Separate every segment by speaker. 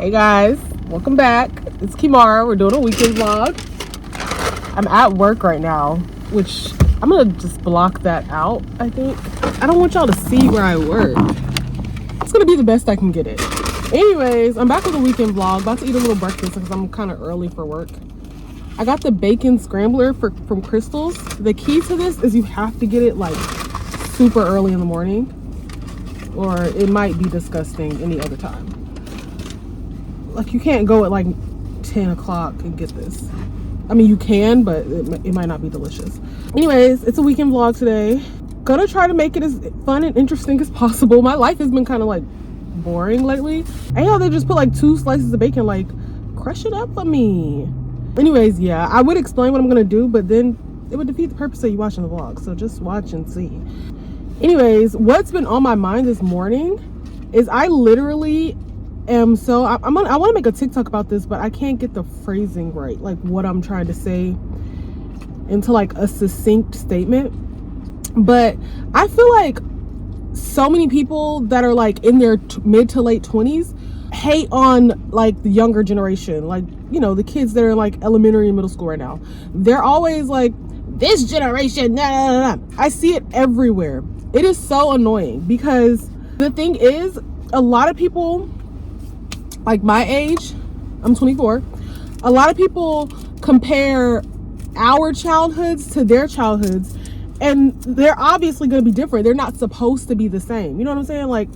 Speaker 1: Hey guys, welcome back. It's Kimara. We're doing a weekend vlog. I'm at work right now, which I'm gonna just block that out, I think. I don't want y'all to see where I work. It's gonna be the best I can get it. Anyways, I'm back with a weekend vlog. About to eat a little breakfast because I'm kind of early for work. I got the bacon scrambler from Crystal's. The key to this is you have to get it like super early in the morning, or it might be disgusting any other time. Like, you can't go at like 10 o'clock and get this. I mean, you can, but it might not be delicious. Anyways, it's a weekend vlog today. Gonna try to make it as fun and interesting as possible. My life has been kind of like boring lately. And they just put like 2 slices of bacon, like, crush it up for me. Anyways, yeah, I would explain what I'm gonna do, but then it would defeat the purpose of you watching the vlog. So just watch and see. Anyways, what's been on my mind this morning is I literally am so I want to make a TikTok about this, but I can't get the phrasing right, like what I'm trying to say into like a succinct statement. But I feel like so many people that are like in their mid to late 20s hate on like the younger generation, like, you know, the kids that are in like elementary and middle school right now. They're always like, this generation, nah. I see it everywhere. It is so annoying because the thing is, a lot of people like my age, I'm 24, a lot of people compare our childhoods to their childhoods, and they're obviously going to be different. They're not supposed to be the same. You know what I'm saying? Like,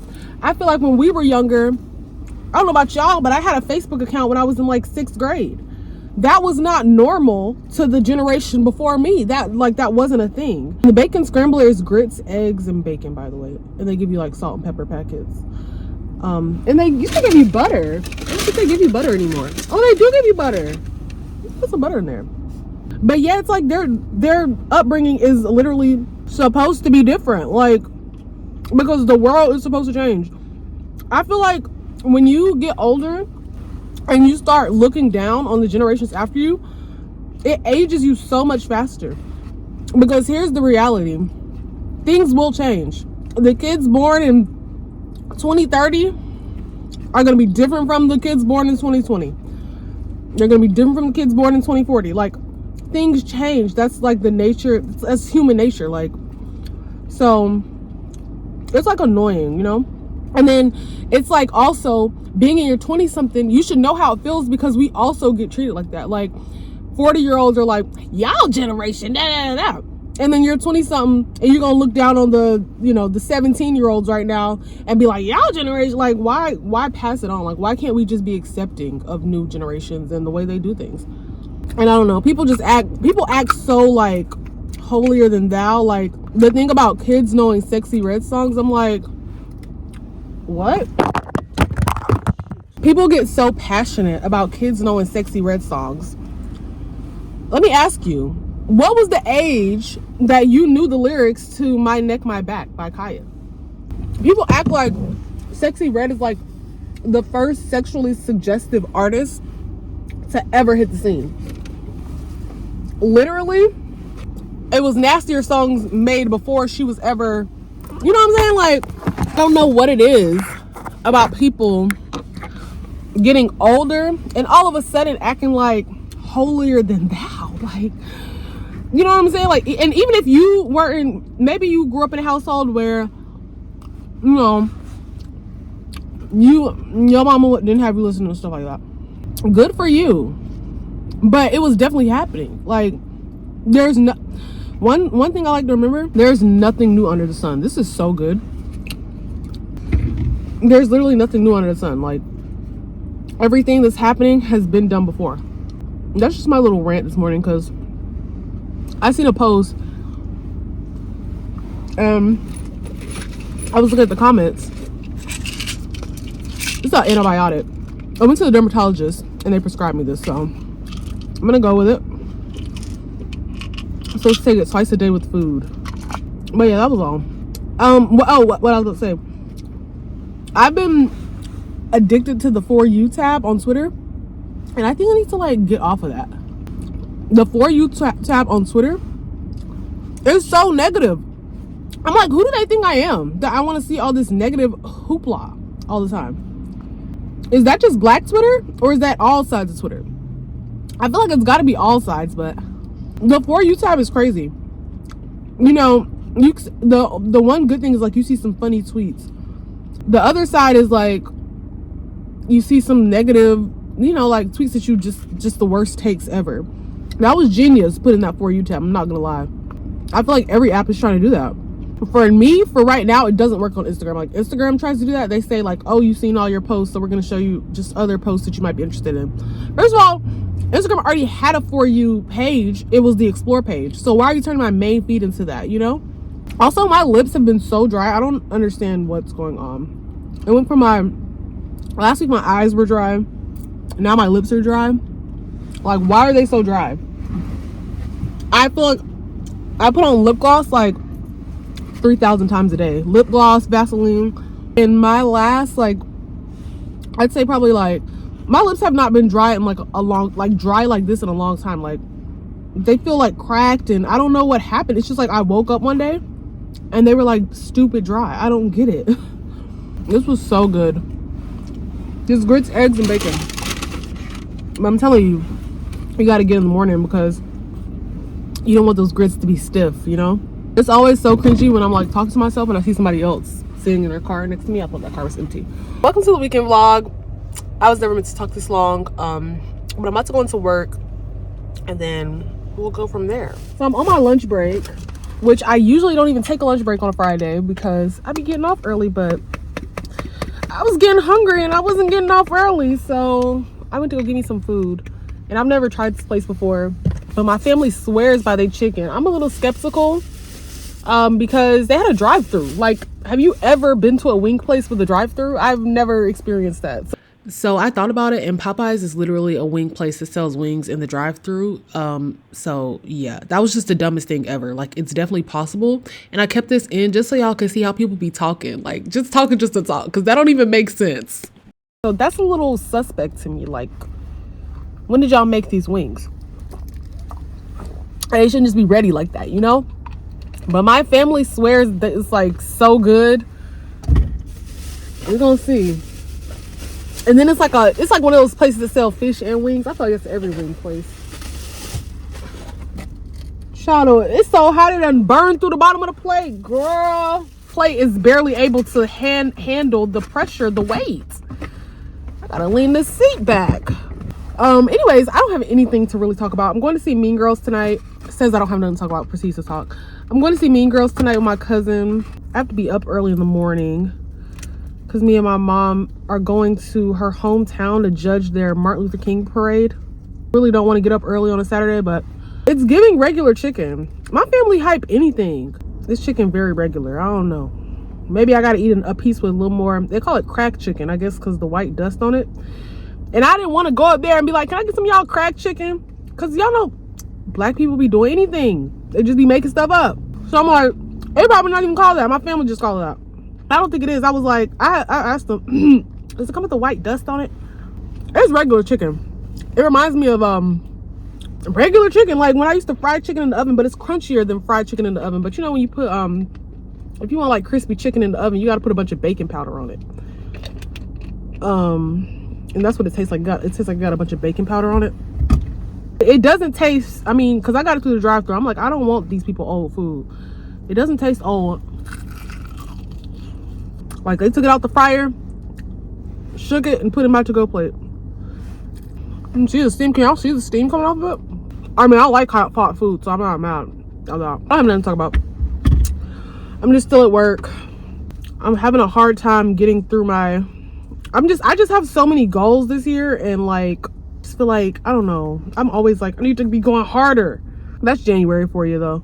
Speaker 1: I feel like when we were younger, I don't know about y'all, but I had a Facebook account when I was in like 6th grade. That was not normal to the generation before me. That wasn't a thing. The bacon scrambler is grits, eggs, and bacon, by the way. And they give you like salt and pepper packets. And they used to give you butter. I don't think they give you butter anymore. Oh, they do give you butter. Let's put some butter in there. But yeah, it's like their upbringing is literally supposed to be different. Like, because the world is supposed to change. I feel like when you get older and you start looking down on the generations after you, it ages you so much faster. Because here's the reality. Things will change. The kids born in 2030 are going to be different from the kids born in 2020. They're going to be different from the kids born in 2040. Like, things change. That's like the nature. That's human nature. Like, so it's like annoying, you know? And then it's like also being in your 20 something, you should know how it feels because we also get treated like that. Like 40-year-olds are like, y'all generation, da. And then you're 20 something and you're gonna look down on the, you know, the 17-year-olds right now and be like, y'all generation. Like, why pass it on? Like, why can't we just be accepting of new generations and the way they do things? And I don't know, people act so like holier than thou. Like, the thing about kids knowing Sexy Red songs, I'm like, what? People get so passionate about kids knowing Sexy Red songs. Let me ask you, what was the age that you knew the lyrics to My Neck, My Back by Kaya? People act like Sexy Red is like the first sexually suggestive artist to ever hit the scene. Literally, it was nastier songs made before she was ever, you know what I'm saying? Like, I don't know what it is about people getting older and all of a sudden acting like holier than thou. Like, you know what I'm saying? Like, and even if you weren't, maybe you grew up in a household where, you know, your mama didn't have you listen to stuff like that. Good for you. But it was definitely happening. Like, there's no one thing I like to remember, there's nothing new under the sun. This is so good. There's literally nothing new under the sun. Like, everything that's happening has been done before. That's just my little rant this morning, because I seen a post I was looking at the comments. It's not antibiotic. I went to the dermatologist and they prescribed me this, so I'm gonna go with it. I'm supposed to take it twice a day with food. But yeah, that was all. What I was gonna say, I've been addicted to the For You tab on Twitter, and I think I need to like get off of that. The For You tab on Twitter is so negative. I'm like, who do they think I am that I want to see all this negative hoopla all the time? Is that just Black Twitter, or is that all sides of Twitter? I feel like it's got to be all sides, but the For You tab is crazy. You know, the one good thing is like you see some funny tweets. The other side is like you see some negative, you know, like tweets that you just the worst takes ever. That was genius putting that For You tab. I'm not gonna lie. I feel like every app is trying to do that. For me, for right now, it doesn't work on Instagram. Like Instagram tries to do that. They say like, oh, you've seen all your posts, so we're gonna show you just other posts that you might be interested in. First of all, Instagram already had a For You page. It was the explore page. So why are you turning my main feed into that, you know? Also, my lips have been so dry. I don't understand what's going on. It went from last week my eyes were dry. Now my lips are dry. Like, why are they so dry? I feel like I put on lip gloss like 3,000 times a day. Lip gloss, Vaseline. And my last, like, I'd say probably like, my lips have not been dry in like dry like this in a long time. Like, they feel like cracked, and I don't know what happened. It's just like I woke up one day and they were like stupid dry. I don't get it. This was so good. Just grits, eggs, and bacon. I'm telling you, you got to get in the morning because you don't want those grits to be stiff, you know? It's always so cringy when I'm like talking to myself and I see somebody else sitting in their car next to me. I thought that car was empty. Welcome to the weekend vlog. I was never meant to talk this long, but I'm about to go into work and then we'll go from there. So I'm on my lunch break, which I usually don't even take a lunch break on a Friday because I be getting off early, but I was getting hungry and I wasn't getting off early, so I went to go get me some food. And I've never tried this place before, but my family swears by their chicken. I'm a little skeptical because they had a drive-thru. Like, have you ever been to a wing place with a drive-thru? I've never experienced that. So I thought about it, and Popeyes is literally a wing place that sells wings in the drive-thru. So yeah, that was just the dumbest thing ever. Like, it's definitely possible. And I kept this in just so y'all can see how people be talking, like just talking just to talk, because that don't even make sense. So that's a little suspect to me. Like, when did y'all make these wings? They shouldn't just be ready like that, you know? But my family swears that it's like so good. We're gonna see. And then it's like one of those places that sell fish and wings. I feel like it's every wing place. Shadow, it's so hot it done burned through the bottom of the plate, girl. Plate is barely able to handle the pressure, the weight. I gotta lean this seat back. Anyways, I don't have anything to really talk about. I'm going to see Mean Girls tonight. It says I don't have nothing to talk about. Proceeds to talk. I'm going to see Mean Girls tonight with my cousin. I have to be up early in the morning because me and my mom are going to her hometown to judge their Martin Luther King parade. Really don't want to get up early on a Saturday, but it's giving regular chicken. My family hype anything. This chicken very regular. I don't know. Maybe I got to eat a piece with a little more. They call it cracked chicken, I guess, because the white dust on it. And I didn't want to go up there and be like, can I get some of y'all cracked chicken? Because y'all know black people be doing anything. They just be making stuff up. So I'm like, they probably not even call that. My family just call it out. I don't think it is. I was like, I asked them, does it come with the white dust on it? It's regular chicken. It reminds me of regular chicken, like when I used to fry chicken in the oven, but it's crunchier than fried chicken in the oven. But you know, when you put if you want like crispy chicken in the oven, you got to put a bunch of baking powder on it. And that's what it tastes like. It tastes like it got a bunch of baking powder on it. It doesn't taste, I mean, because I got it through the drive-thru. I'm like, I don't want these people old food. It doesn't taste old. Like, they took it out the fryer, shook it, and put it in my to-go plate. And see the steam. Can y'all see the steam coming off of it? I mean, I like hot pot food, so I'm not mad. I don't have nothing to talk about. I'm just still at work. I'm having a hard time getting through my... I just have so many goals this year, and like, just feel like, I don't know. I'm always like, I need to be going harder. That's January for you though.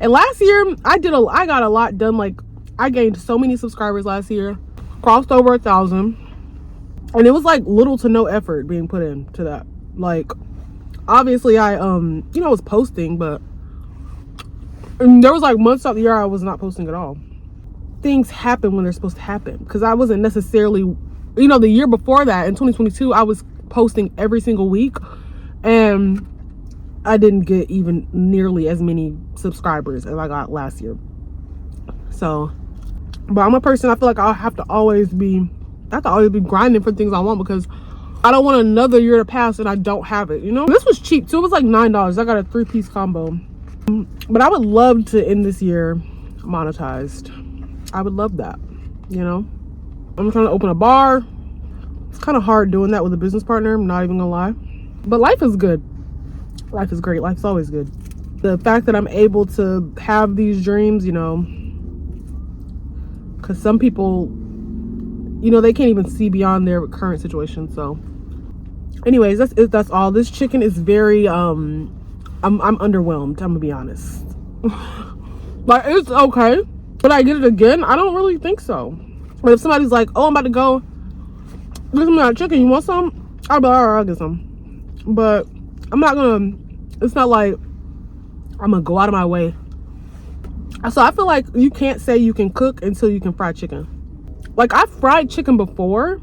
Speaker 1: And last year, I got a lot done. Like, I gained so many subscribers last year, crossed over 1,000, and it was like little to no effort being put into that. Like, obviously I was posting, but there was like months out the year I was not posting at all. Things happen when they're supposed to happen, because I wasn't necessarily, the year before that in 2022 I was posting every single week, and I didn't get even nearly as many subscribers as I got last year. So, but I'm a person, I feel like I'll have to always be I have to always be grinding for things I want because I don't want another year to pass and I don't have it, you know? This was cheap too. It was like $9. I got a 3-piece combo. But I would love to end this year monetized. I would love that, you know? I'm trying to open a bar. It's kind of hard doing that with a business partner, I'm not even gonna lie. But life is good. Life is great. Life's always good. The fact that I'm able to have these dreams, you know, because some people, you know, they can't even see beyond their current situation. So anyways, that's it. That's all. This chicken is very I'm underwhelmed, I'm gonna be honest. Like, it's okay, but I get it again? I don't really think so. But if somebody's like, oh, I'm about to go get some of that chicken, you want some? I'll be like, all right, I'll get some. But I'm not gonna, it's not like I'm gonna go out of my way. So I feel like you can't say you can cook until you can fry chicken. Like, I've fried chicken before.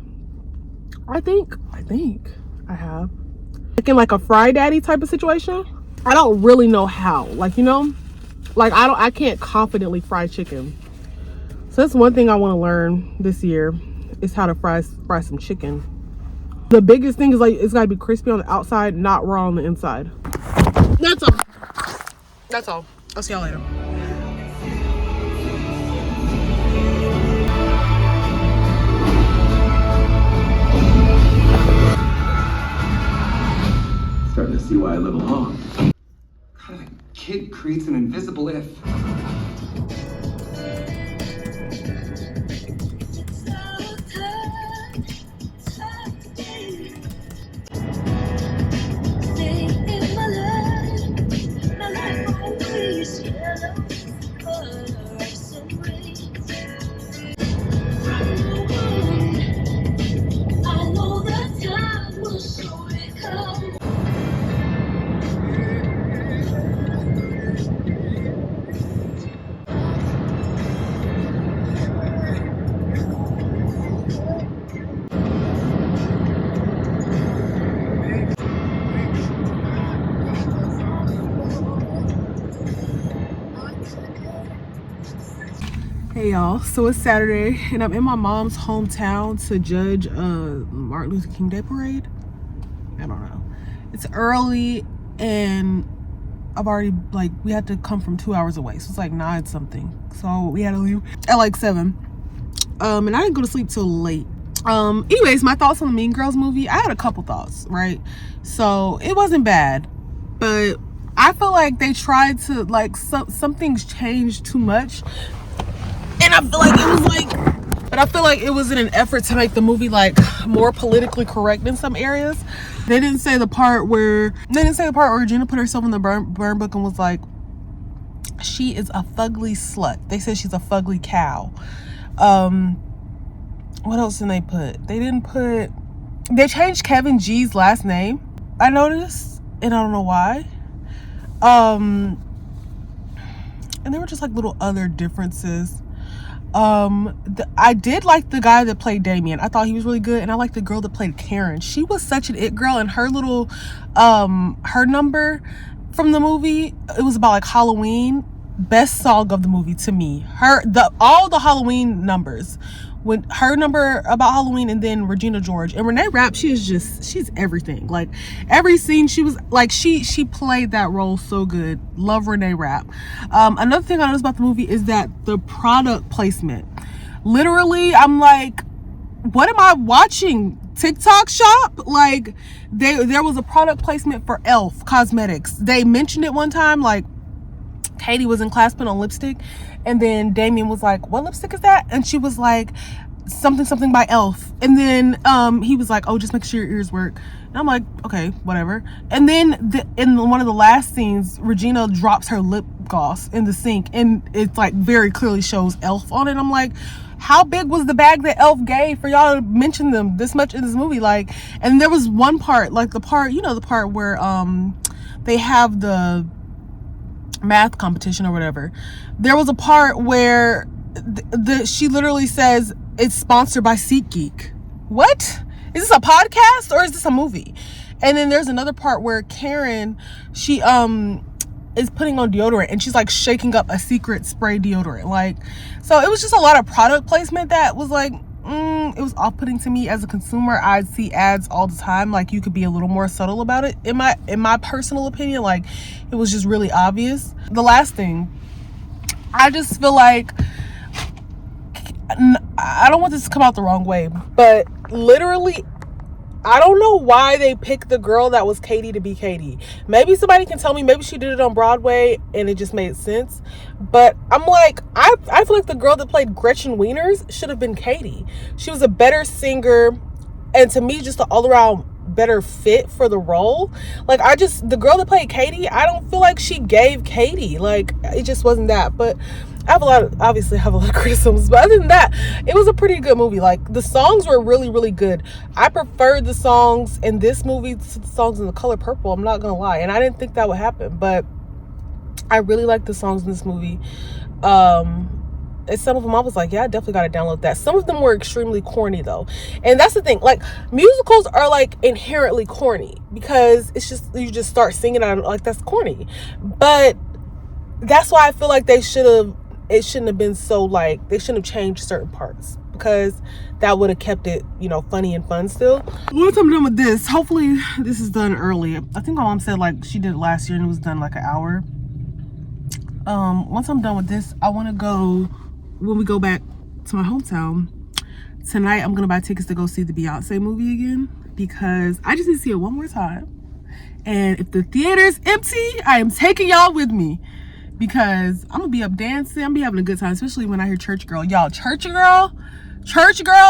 Speaker 1: I think I have. Like in like a fry daddy type of situation. I don't really know how. Like, you know, like I can't confidently fry chicken. So that's one thing I want to learn this year is how to fry some chicken. The biggest thing is like it's gotta be crispy on the outside, not raw on the inside. That's all. That's all. I'll see y'all later.
Speaker 2: Starting to see why I live alone. What kind of kid creates an invisible if?
Speaker 1: Hey y'all, so it's Saturday and I'm in my mom's hometown to judge a Martin Luther King Day parade. I don't know. It's early and I've already, like, we had to come from 2 hours away, so it's like 9 something. So we had to leave at like 7. And I didn't go to sleep till late. Anyways, my thoughts on the Mean Girls movie. I had a couple thoughts, right? So it wasn't bad, but I feel like they tried to, like, some things changed too much. And I feel like it was like, but I feel like it was in an effort to make the movie like more politically correct in some areas. They didn't say the part where Regina put herself in the burn book and was like, she is a fugly slut. They said she's a fugly cow. What else did they put? They changed Kevin G's last name, I noticed, and I don't know why. And there were just like little other differences. I did like the guy that played Damien. I thought he was really good, and I liked the girl that played Karen. She was such an it girl, and her little her number from the movie, it was about like Halloween. Best song of the movie to me. All the Halloween numbers, when her number about Halloween, and then Regina George and Renee Rapp, she's everything. Like every scene she was like, she played that role so good. Love Renee Rapp. Another thing I noticed about the movie is that the product placement, literally I'm like, what am I watching? TikTok shop? Like there was a product placement for Elf Cosmetics. They mentioned it one time, like Katie was in class putting on lipstick, and then Damien was like, what lipstick is that? And she was like, something by Elf. And then he was like, oh, just make sure your ears work. And I'm like, okay, whatever. And then in one of the last scenes, Regina drops her lip gloss in the sink, and it's like very clearly shows Elf on it. I'm like, how big was the bag that Elf gave for y'all to mention them this much in this movie? Like, and there was one part, like the part where they have the math competition or whatever. There was a part where she literally says it's sponsored by SeatGeek. What? Is this a podcast or is this a movie? And then there's another part where Karen, she is putting on deodorant, and she's like shaking up a secret spray deodorant. Like, so it was just a lot of product placement that was like, it was off-putting to me as a consumer. I'd see ads all the time. Like, you could be a little more subtle about it. In my personal opinion, like, it was just really obvious. The last thing, I just feel like, I don't want this to come out the wrong way, but literally, I don't know why they picked the girl that was Katie to be Katie. Maybe somebody can tell me. Maybe she did it on Broadway and it just made sense. But I'm like, I feel like the girl that played Gretchen Wieners should have been Katie. She was a better singer, and to me, just an all-around better fit for the role. Like, the girl that played Katie, I don't feel like she gave Katie. Like, it just wasn't that. But I obviously have a lot of criticisms, but other than that, it was a pretty good movie. Like, the songs were really, really good. I preferred the songs in this movie to the songs in The Color Purple, I'm not gonna lie, and I didn't think that would happen, but I really liked the songs in this movie. And some of them I was like, yeah, I definitely gotta download that. Some of them were extremely corny though, and that's the thing. Like, musicals are like inherently corny because it's just, you just start singing out, like, that's corny. But that's why I feel like it shouldn't have been so, like, they shouldn't have changed certain parts, because that would have kept it, funny and fun still. Once I'm done with this, hopefully this is done early. I think my mom said, like, she did it last year and it was done like an hour. Once I'm done with this, I want to go, when we go back to my hometown tonight, I'm gonna buy tickets to go see the Beyonce movie again, because I just need to see it one more time. And if the theater's empty, I am taking y'all with me, because I'm gonna be up dancing. I'm gonna be having a good time, especially when I hear Church Girl. Y'all, Church Girl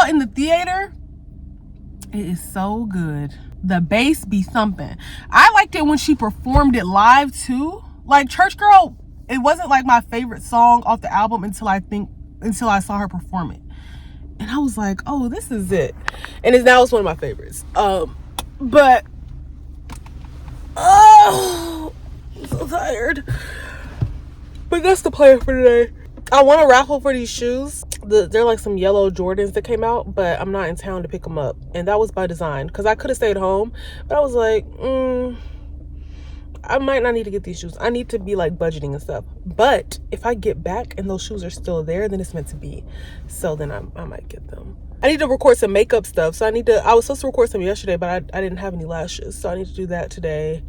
Speaker 1: in the theater, it is so good. The bass be thumping. I liked it when she performed it live too. Like, Church Girl, it wasn't like my favorite song off the album until I saw her perform it, and I was like, oh, this is it. And now it's one of my favorites. But oh, I'm so tired. But that's the plan for today. I want to raffle for these shoes. They're like some yellow Jordans that came out, but I'm not in town to pick them up. And that was by design, because I could have stayed home. But I was like, I might not need to get these shoes. I need to be like budgeting and stuff. But if I get back and those shoes are still there, then it's meant to be. So then I might get them. I need to record some makeup stuff. So I was supposed to record some yesterday, but I didn't have any lashes. So I need to do that today.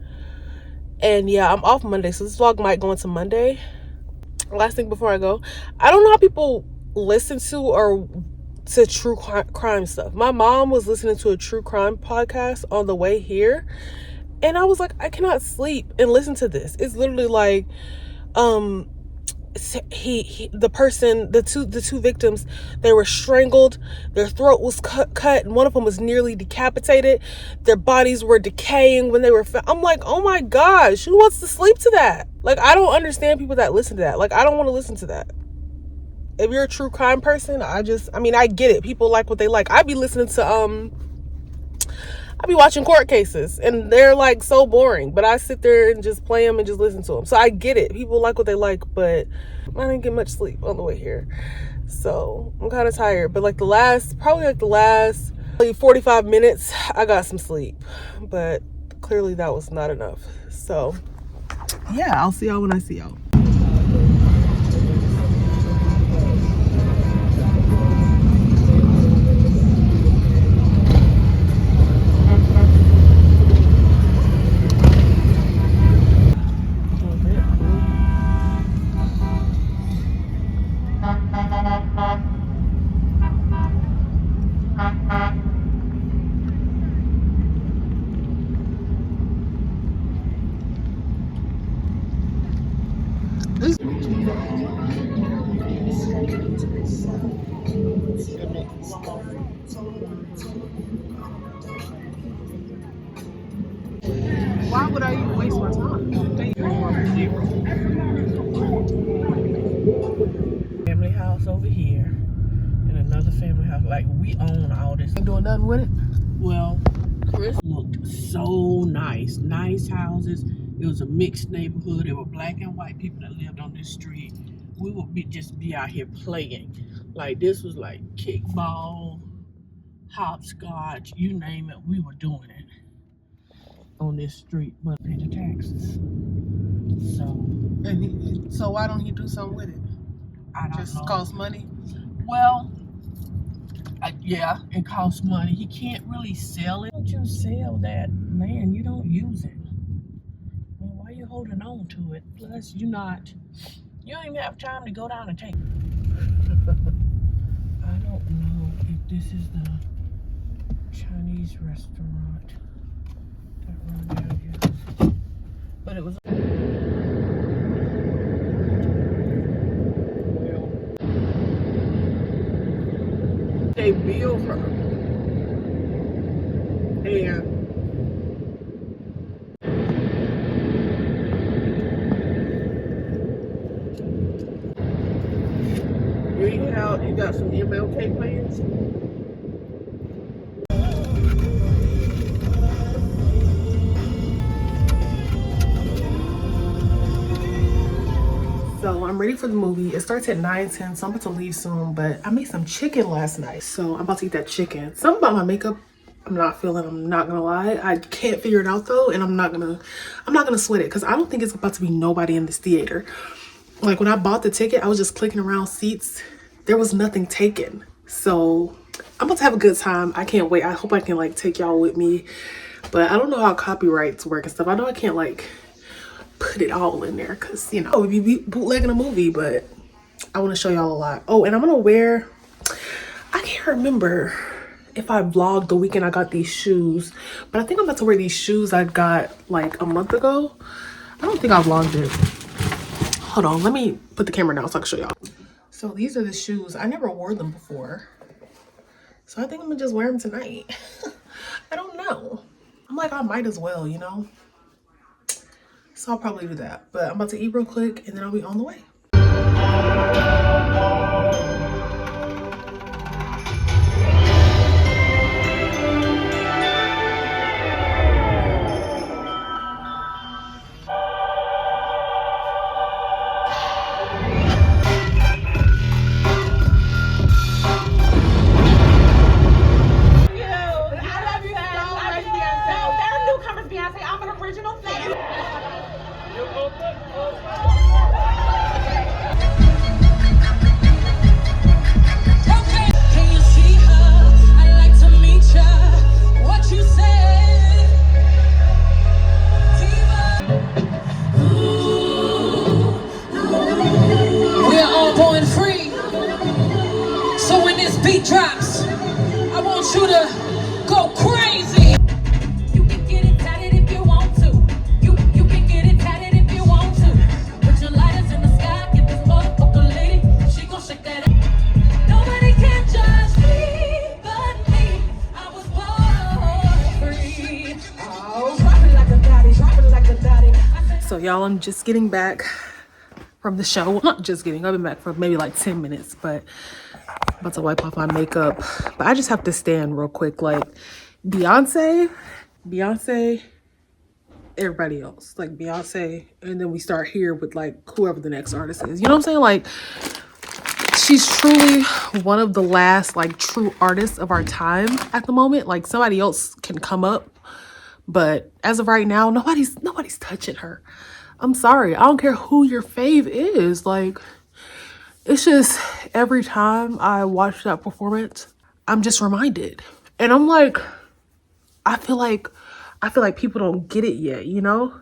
Speaker 1: And yeah, I'm off Monday. So this vlog might go into Monday. Last thing before I go, I don't know how people listen to true crime stuff. My mom was listening to a true crime podcast on the way here, and I was like, I cannot sleep and listen to this. It's literally like, the two victims, they were strangled, their throat was cut, and one of them was nearly decapitated. Their bodies were decaying when they were found. I'm like, oh my gosh, who wants to sleep to that? Like, I don't understand people that listen to that. Like, I don't want to listen to that. If you're a true crime person, I get it. People like what they like. I be listening to I be watching court cases, and they're like so boring, but I sit there and just play them and just listen to them. So I get it. People like what they like, but I didn't get much sleep on the way here. So I'm kind of tired, but like the last 45 minutes, I got some sleep, but clearly that was not enough. So yeah, I'll see y'all when I see y'all. Why would I even waste my time? Family house over here, and another family house. Like, we own all this. Ain't doing nothing with it. Well, Chris looked so nice. Nice houses. It was a mixed neighborhood. There were black and white people that lived on this street. We would just be out here playing. Like, this was like kickball, hopscotch, you name it. We were doing it on this street, but pay the taxes. So why don't he do something with it? I don't know. Just cost money. Well, Yeah, it costs money. He can't really sell it. Don't you sell that, man? You don't use it. Well, why are you holding on to it? Plus, you don't even have time to go down and take it. I don't know if this is the Chinese restaurant that Rondell used, but it was. They bill her, and you got some MLK plans. So I'm ready for the movie. It starts at 9:10, so I'm about to leave soon, but I made some chicken last night. So I'm about to eat that chicken. Something about my makeup I'm not feeling, I'm not gonna lie. I can't figure it out though, and I'm not gonna sweat it because I don't think it's about to be nobody in this theater. Like when I bought the ticket, I was just clicking around seats. There was nothing taken. So I'm about to have a good time. I can't wait. I hope I can like take y'all with me. But I don't know how copyrights work and stuff. I know I can't like put it all in there because, you know, we'd be bootlegging a movie, but I want to show y'all a lot. Oh, and I'm gonna wear, I can't remember if I vlogged the weekend I got these shoes, but I think I'm about to wear these shoes I got like a month ago. I don't think I vlogged it. Hold on, let me put the camera down so I can show y'all. So these are the shoes. I never wore them before, so I think I'm gonna just wear them tonight. I don't know. I'm like, I might as well, you know? So I'll probably do that. But I'm about to eat real quick and then I'll be on the way.
Speaker 3: Drops. I want you to go crazy. You can get it tatted if you want to. You can get it tatted if you want to. Put your lighters in the sky, get this motherfucker lady. She gon' shake that ass. Nobody can judge me but me. I was born free. Oh, dropping like a daddy, dropping like a daddy.
Speaker 1: So y'all, I'm just getting back from the show. Well, not just getting, I've been back for maybe like 10 minutes, but I'm about to wipe off my makeup. But I just have to stand real quick. Like Beyonce, everybody else. Like Beyonce, and then we start here with like whoever the next artist is. You know what I'm saying? Like she's truly one of the last like true artists of our time at the moment. Like somebody else can come up, but as of right now, nobody's touching her. I'm sorry. I don't care who your fave is. Like, it's just every time I watch that performance, I'm just reminded. And I'm like, I feel like people don't get it yet, you know?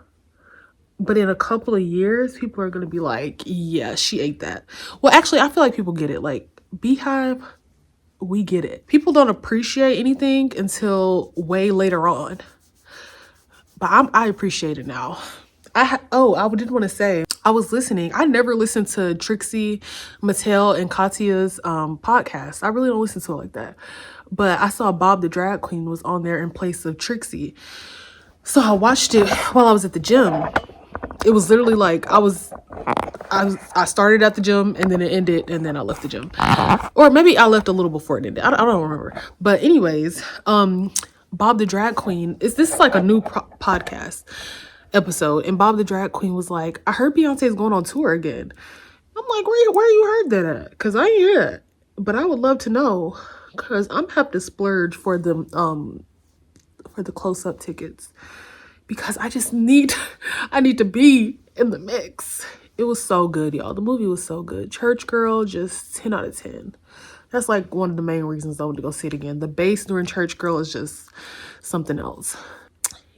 Speaker 1: But in a couple of years, people are going to be like, yeah, she ate that. Well, actually, I feel like people get it. Like, Beehive, we get it. People don't appreciate anything until way later on. But I appreciate it now. I did want to say, I was listening. I never listened to Trixie Mattel and Katya's podcast. I really don't listen to it like that. But I saw Bob the Drag Queen was on there in place of Trixie. So I watched it while I was at the gym. It was literally like I started at the gym and then it ended and then I left the gym. Or maybe I left a little before it ended. I don't remember. But anyways, Bob the Drag Queen, this is like a new podcast episode, and Bob the Drag Queen was like, I heard Beyonce's going on tour again. I'm like, where you heard that at? Because I ain't hear that. But I would love to know, because I'm have to splurge for the close-up tickets, because I need to be in the mix. It was so good, y'all. The movie was so good. Church Girl, just 10 out of 10. That's like one of the main reasons I want to go see it again. The bass during Church Girl is just something else.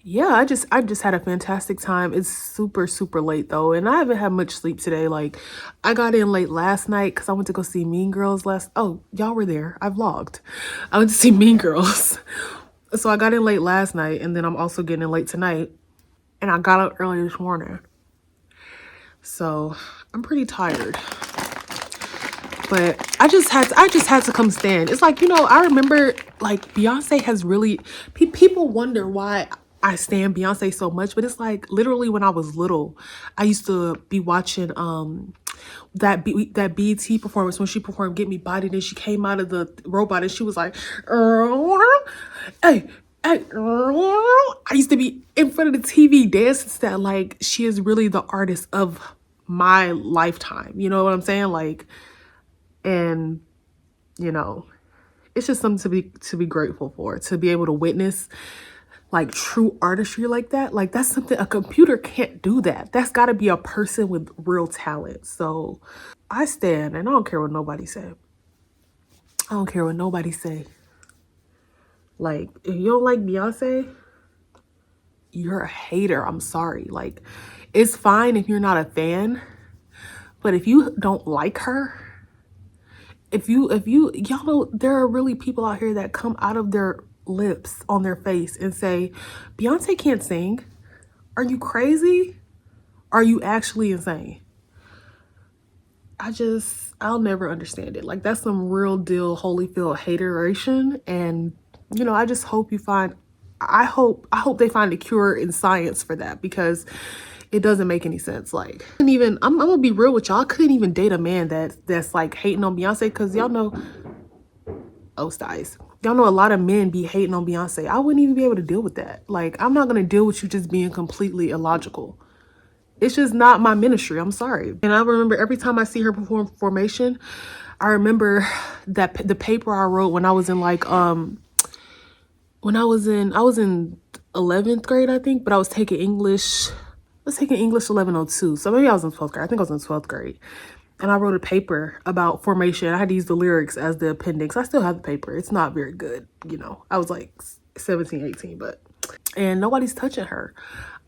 Speaker 1: Yeah, I just had a fantastic time. It's super, super late though, and I haven't had much sleep today. Like, I got in late last night because I went to go see Mean Girls oh, y'all were there. I vlogged. I went to see Mean Girls. So I got in late last night, and then I'm also getting in late tonight. And I got up early this morning. So I'm pretty tired. But I just had to come stand. It's like, I remember like Beyonce has really people wonder why I stand Beyonce so much, but it's like literally when I was little, I used to be watching that BET performance when she performed Get Me Bodied, and she came out of the robot and she was like, hey, hey, I used to be in front of the TV dancing to that. Like, she is really the artist of my lifetime. You know what I'm saying? Like, and it's just something to be grateful for, to be able to witness like true artistry like that. Like, that's something a computer can't do. That's got to be a person with real talent. So I stand, and I don't care what nobody say. I don't care what nobody say. Like, if you don't like Beyonce, you're a hater. I'm sorry. Like, it's fine if you're not a fan, but if you don't like her, if y'all know, there are really people out here that come out of their lips on their face and say, Beyonce can't sing. Are you crazy? Are you actually insane? I'll never understand it. Like, that's some real deal Holyfield hateration. And, I just hope I hope they find a cure in science for that, because it doesn't make any sense. Like, I'm gonna be real with y'all. I couldn't even date a man that's like hating on Beyonce, because y'all know, y'all know a lot of men be hating on Beyonce. I wouldn't even be able to deal with that. Like, I'm not gonna deal with you just being completely illogical. It's just not my ministry. I'm sorry. And I remember every time I see her perform Formation, I remember that the paper I wrote when I was in like when I was in 11th grade, I think, but I was taking English. I was taking English 1102. So maybe I was in 12th grade. I think I was in 12th grade. And I wrote a paper about Formation. I had to use the lyrics as the appendix. I still have the paper. It's not very good, I was like 17, 18, and nobody's touching her.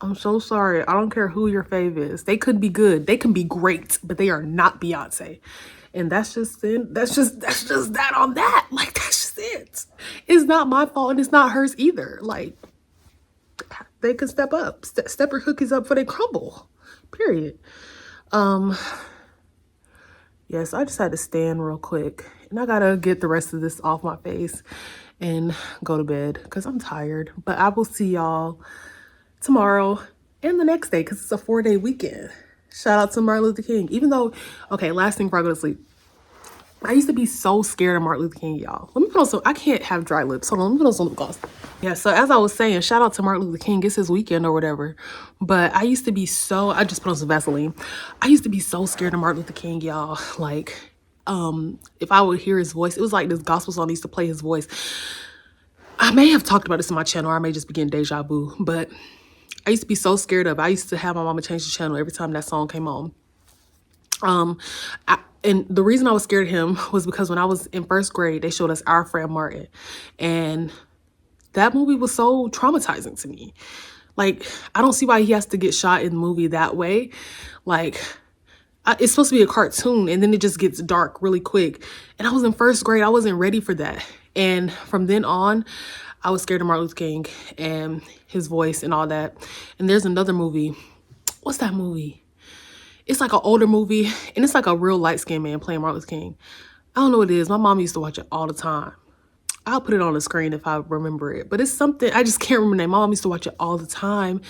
Speaker 1: I'm so sorry. I don't care who your fave is. They could be good. They can be great, but they are not Beyonce. And that's just it. That's just that on that. Like, that's just it. It's not my fault, and it's not hers either. Like, they can step up. Step your cookies up before they crumble. Period. Yes, I just had to stand real quick, and I gotta get the rest of this off my face and go to bed because I'm tired. But I will see y'all tomorrow and the next day, because it's a 4-day weekend. Shout out to Martin Luther King. Even though, okay, last thing before I go to sleep, I used to be so scared of Martin Luther King, y'all. Let me put on some, I can't have dry lips. Hold on, let me put on some lip gloss. Yeah, so as I was saying, shout out to Martin Luther King. It's his weekend or whatever. But I used to be I just put on some Vaseline. I used to be so scared of Martin Luther King, y'all. Like, if I would hear his voice, it was like this gospel song used to play his voice. I may have talked about this in my channel, or I may just be getting deja vu, but I used to be so scared of it. I used to have my mama change the channel every time that song came on. And the reason I was scared of him was because when I was in first grade, they showed us Our Friend Martin. And that movie was so traumatizing to me. Like, I don't see why he has to get shot in the movie that way. Like, it's supposed to be a cartoon, and then it just gets dark really quick. And I was in first grade. I wasn't ready for that. And from then on, I was scared of Martin Luther King and his voice and all that. And there's another movie. What's that movie? It's like an older movie, and it's like a real light-skinned man playing Martin Luther King. I don't know what it is. My mom used to watch it all the time. I'll put it on the screen if I remember it. But it's something, I just can't remember the name. My mom used to watch it all the time.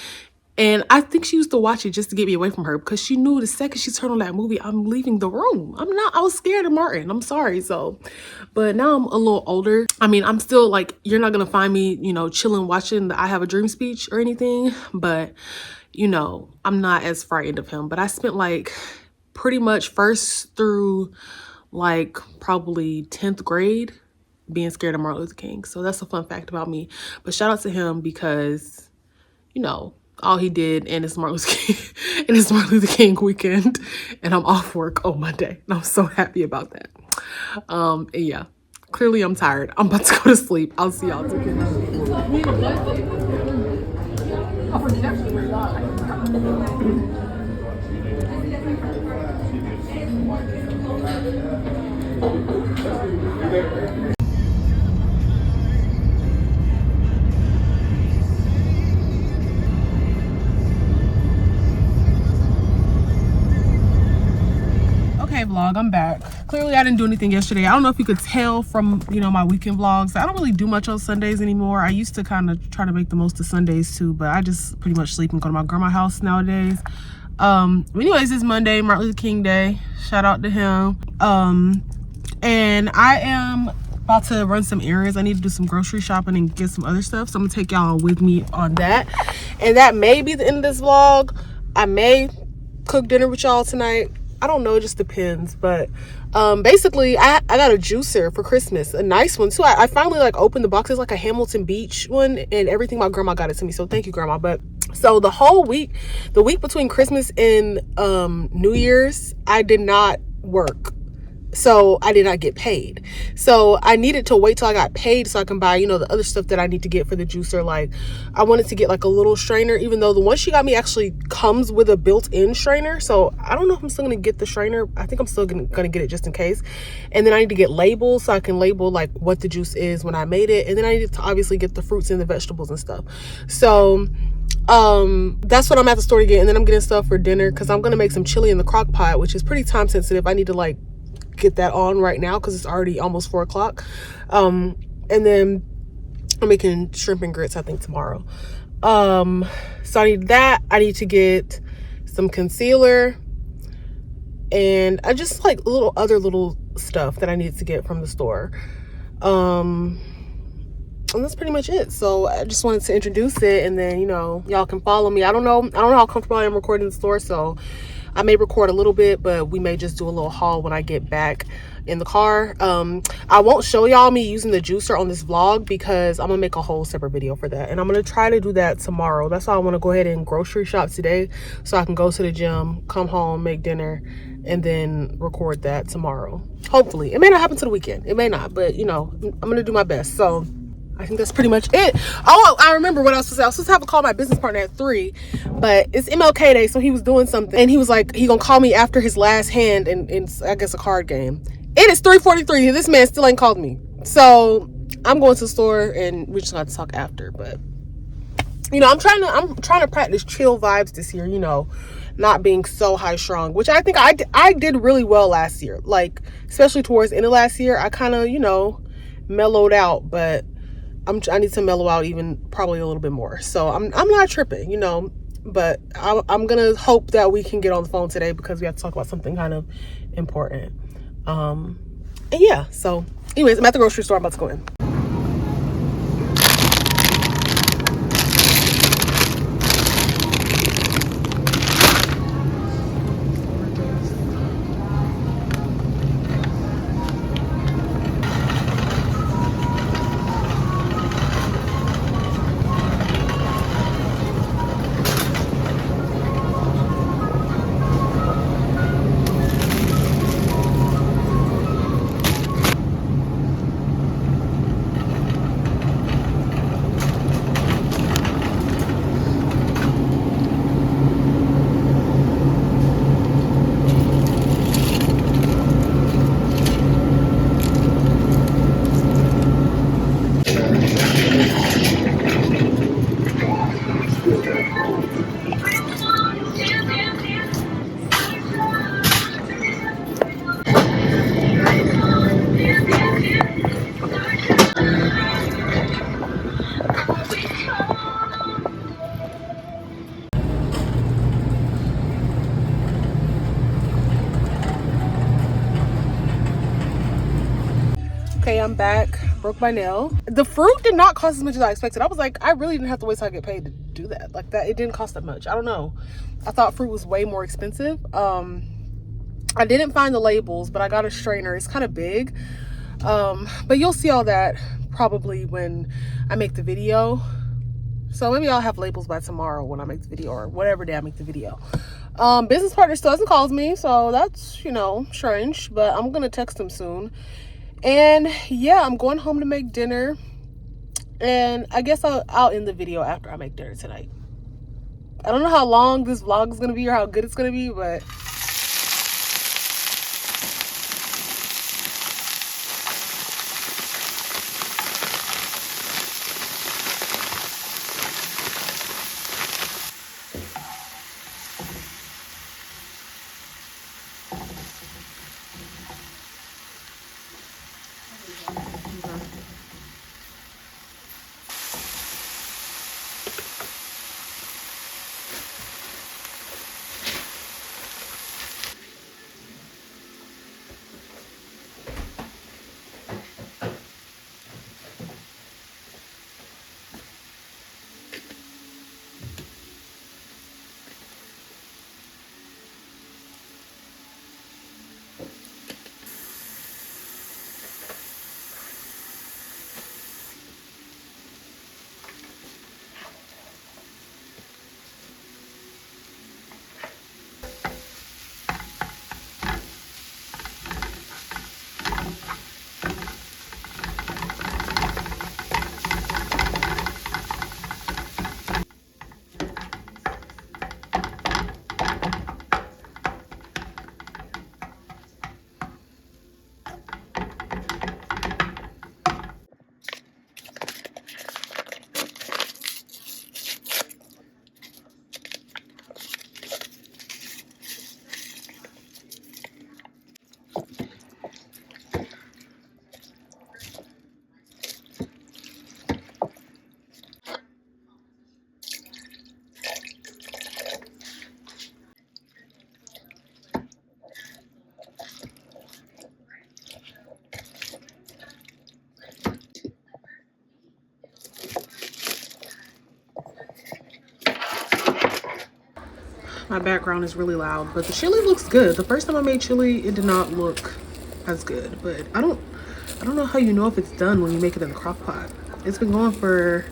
Speaker 1: And I think she used to watch it just to get me away from her, because she knew the second she turned on that movie, I'm leaving the room. I was scared of Martin. I'm sorry. So, but now I'm a little older. I mean, I'm still like, you're not going to find me, chilling watching the I Have a Dream speech or anything. But, I'm not as frightened of him. But I spent like pretty much first through like probably 10th grade being scared of Martin Luther King. So that's a fun fact about me. But shout out to him because, all he did, and it's Martin Luther King, and it's Martin Luther King weekend, and I'm off work on Monday, and I'm so happy about that. And yeah, clearly I'm tired. I'm about to go to sleep. I'll see y'all tomorrow. Okay, vlog, I'm back. Clearly I didn't do anything yesterday. I don't know if you could tell from, you know, my weekend vlogs. I don't really do much on Sundays anymore. I used to kind of try to make the most of Sundays too, but I just pretty much sleep and go to my grandma's house nowadays. Anyways, it's Monday, Martin Luther King Day. Shout out to him. And I am about to run some errands. I need to do some grocery shopping and get some other stuff, so I'm gonna take y'all with me on that. And that may be the end of this vlog. I may cook dinner with y'all tonight. I don't know, it just depends. But basically I got a juicer for Christmas, a nice one too. I finally like opened the box. It's like a Hamilton Beach one, and everything. My grandma got it to me, so thank you, grandma. But so the whole week, the week between Christmas and New Year's, I did not work, so I did not get paid. So I needed to wait till I got paid so I can buy, you know, the other stuff that I need to get for the juicer. Like I wanted to get like a little strainer, even though the one she got me actually comes with a built-in strainer. So I don't know if I'm still gonna get the strainer. I think I'm still gonna get it just in case. And then I need to get labels so I can label like what the juice is when I made it. And then I need to obviously get the fruits and the vegetables and stuff. So that's what I'm at the store to get. And then I'm getting stuff for dinner because I'm gonna make some chili in the crock pot, which is pretty time sensitive. I need to like get that on right now because it's already almost 4 o'clock. And then I'm making shrimp and grits I think tomorrow. So I need that. I need to get some concealer, and I just like other little stuff that I need to get from the store. And that's pretty much it. So I just wanted to introduce it, and then, you know, y'all can follow me. I don't know how comfortable I am recording in the store, so I may record a little bit, but we may just do a little haul when I get back in the car. I won't show y'all me using the juicer on this vlog because I'm gonna make a whole separate video for that, and I'm gonna try to do that tomorrow. That's why I want to go ahead and grocery shop today so I can go to the gym, come home, make dinner, and then record that tomorrow. Hopefully. It may not happen to the weekend, it may not, but you know, I'm gonna do my best. So I think that's pretty much it. Oh, I remember what I was supposed to say. I was supposed to have a call my business partner at 3, but it's MLK Day, so he was doing something, and he was like, he gonna call me after his last hand in I guess a card game. It is 3:43. This man still ain't called me. So I'm going to the store, and we're just gonna have to talk after. But you know, I'm trying to practice chill vibes this year, you know, not being so high strung, which I think I did really well last year. Like, especially towards the end of last year, I kind of, you know, mellowed out, but I need to mellow out even probably a little bit more. So I'm not tripping, you know, but I'm gonna hope that we can get on the phone today because we have to talk about something kind of important. And yeah, so anyways, I'm at the grocery store. I'm about to go in. Okay, I'm back. Broke my nail. The fruit did not cost as much as I expected. I was like, I really didn't have to wait till I get paid to do that. Like that, it didn't cost that much. I don't know. I thought fruit was way more expensive. I didn't find the labels, but I got a strainer. It's kind of big. But you'll see all that probably when I make the video. So maybe I'll have labels by tomorrow when I make the video, or whatever day I make the video. Business partner still hasn't called me, so that's, you know, strange, but I'm gonna text him soon. And yeah, I'm going home to make dinner, and I guess I'll end the video after I make dinner tonight. I don't know how long this vlog is gonna be or how good it's gonna be, but my background is really loud. But the chili looks good. The first time I made chili, it did not look as good, but I don't know how you know if it's done when you make it in the crock pot. It's been going for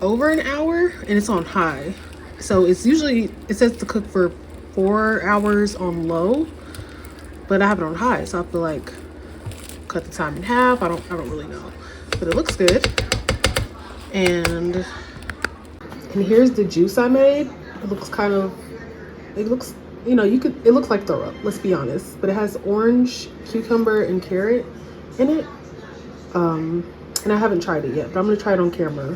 Speaker 1: over an hour and it's on high. So it's usually, it says to cook for 4 hours on low, but I have it on high. So I feel like cut the time in half. I don't really know, but it looks good. And here's the juice I made. It looks kind of, it looks, you know, it looks like throw up, let's be honest, but it has orange, cucumber, and carrot in it. And I haven't tried it yet, but I'm gonna try it on camera.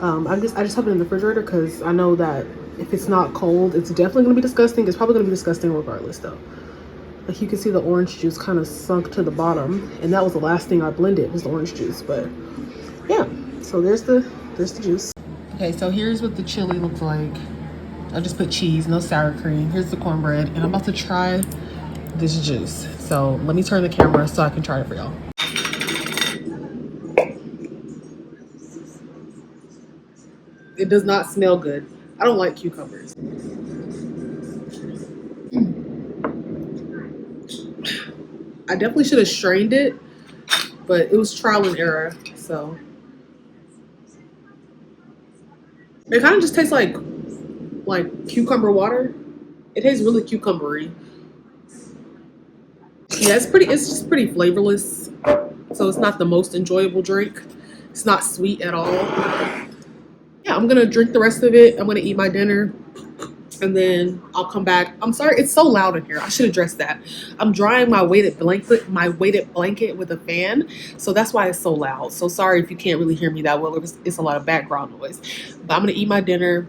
Speaker 1: I just have it in the refrigerator because I know that if it's not cold, it's definitely gonna be disgusting. It's probably gonna be disgusting regardless though. Like you can see the orange juice kind of sunk to the bottom, and that was the last thing I blended was the orange juice. But yeah, so there's the juice. Okay, so here's what the chili looks like. I just put cheese, no sour cream. Here's the cornbread, and I'm about to try this juice. So let me turn the camera so I can try it for y'all. It does not smell good. I don't like cucumbers. I definitely should have strained it, but it was trial and error, so. It kind of just tastes like cucumber water. It tastes really cucumbery. Yeah, it's just pretty flavorless. So it's not the most enjoyable drink. It's not sweet at all. Yeah, I'm gonna drink the rest of it. I'm gonna eat my dinner and then I'll come back. I'm sorry, it's so loud in here. I should address that. I'm drying my weighted blanket with a fan. So that's why it's so loud. So sorry if you can't really hear me that well. It's a lot of background noise. But I'm gonna eat my dinner,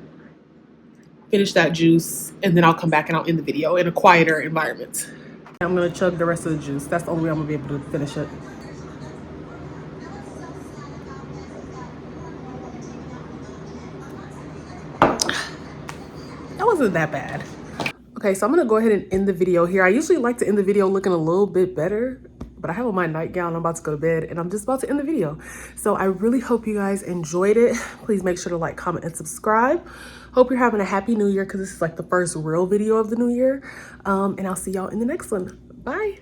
Speaker 1: finish that juice, and then I'll come back and I'll end the video in a quieter environment. I'm gonna chug the rest of the juice. That's the only way I'm gonna be able to finish it. That wasn't that bad. Okay, so I'm gonna go ahead and end the video here. I usually like to end the video looking a little bit better, but I have on my nightgown. I'm about to go to bed and I'm just about to end the video. So I really hope you guys enjoyed it. Please make sure to like, comment, and subscribe. Hope you're having a happy new year because this is like the first real video of the new year. And I'll see y'all in the next one. Bye.